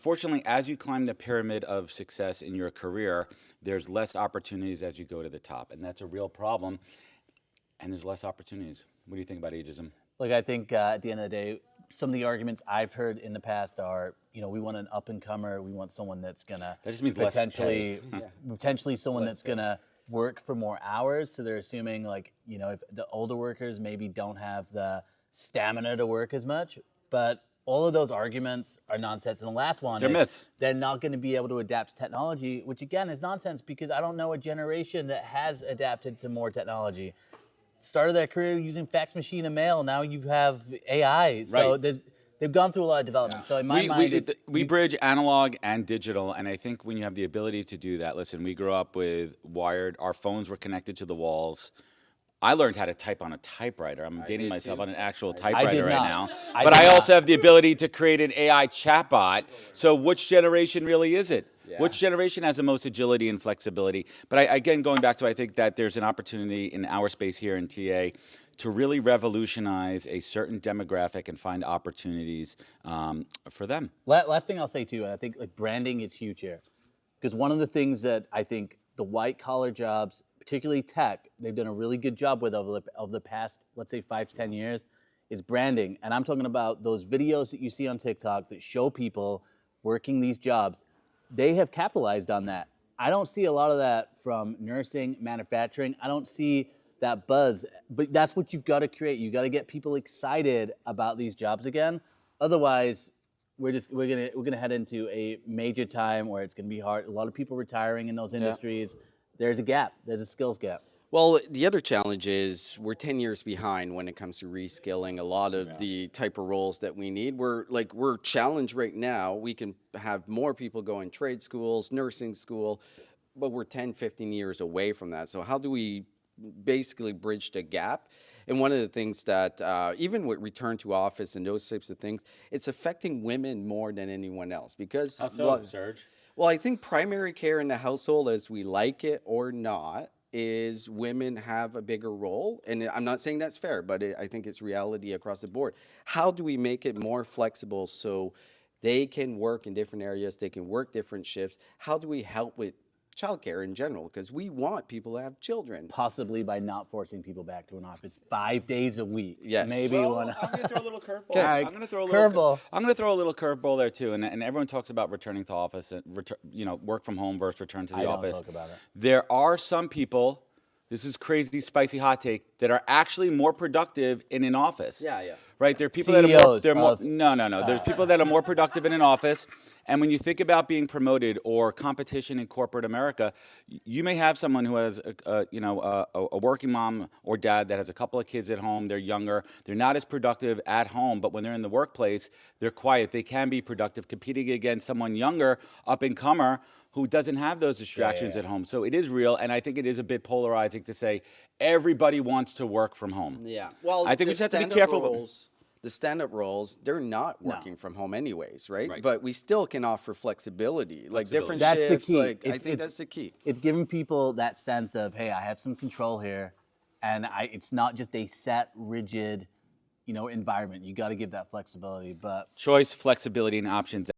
unfortunately, as you climb the pyramid of success in your career, there's less opportunities as you go to the top, and that's a real problem. And there's less opportunities. What do you think about ageism? Look, I think at the end of the day, some of the arguments I've heard in the past are, we want an up and comer, we want someone that's gonna That just means less pay. potentially someone that's gonna work for more hours. So they're assuming like, if the older workers maybe don't have the stamina to work as much, but all of those arguments are nonsense. And the last one They're is myths. they're not going to be able to adapt to technology, which again is nonsense because I don't know a generation that has adapted to more technology. Started their career using fax machine and mail. Now you have AI. So Right. they've gone through a lot of development. So in my mind, we bridge analog and digital, and I think when you have the ability to do that, listen, we grew up with wired, our phones were connected to the walls. I learned how to type on a typewriter. I'm dating myself on an actual typewriter right now. But I also have the ability to create an AI chatbot. So which generation really is it? Yeah. Which generation has the most agility and flexibility? But again, going back to, I think that there's an opportunity in our space here in TA to really revolutionize a certain demographic and find opportunities for them. Last thing I'll say too, and I think like branding is huge here. Because one of the things that I think the white collar jobs, particularly tech, they've done a really good job with over the past, let's say 5 to 10 years, is branding. And I'm talking about those videos that you see on TikTok that show people working these jobs. They have capitalized on that. I don't see a lot of that from nursing, manufacturing. I don't see that buzz, but that's what you've got to create. You got to get people excited about these jobs again. Otherwise, we're gonna head into a major time where it's gonna be hard. A lot of people retiring in those industries. There's a gap. There's a skills gap. Well, the other challenge is we're 10 years behind when it comes to reskilling a lot of the type of roles that we need. We're challenged right now. We can have more people go in trade schools, nursing school, but we're 10, 15 years away from that. So how do we basically bridge the gap? And one of the things that, even with return to office and those types of things, it's affecting women more than anyone else because... How so, Serge? Well, I think primary care in the household, as we like it or not, is women have a bigger role. And I'm not saying that's fair, but I think it's reality across the board. How do we make it more flexible so they can work in different areas, they can work different shifts? How do we help with childcare in general? Because we want people to have children. Possibly by not forcing people back to an office 5 days a week. Yes. Maybe one. I'm going to throw a little curveball. Okay. I'm going to throw a little curveball there too. And everyone talks about returning to office, and work from home versus return to the office. I don't talk about it. There are some people, this is crazy, spicy hot take, that are actually more productive in an office. Yeah. Right? There are people CEOs that are more, no. There's people that are more productive in an office. And when you think about being promoted or competition in corporate America, you may have someone who has a working mom or dad that has a couple of kids at home. They're younger. They're not as productive at home, but when they're in the workplace, they're quiet. They can be productive, competing against someone younger, up and comer, who doesn't have those distractions at home. So it is real, and I think it is a bit polarizing to say everybody wants to work from home. Yeah. Well, I think we just have to be careful. The stand-up roles, they're not working from home anyways, right? But we still can offer flexibility, like different shifts. That's the key. I think that's the key. It's giving people that sense of, hey, I have some control here, and it's not just a set, rigid, environment. You got to give that flexibility. But choice, flexibility, and options.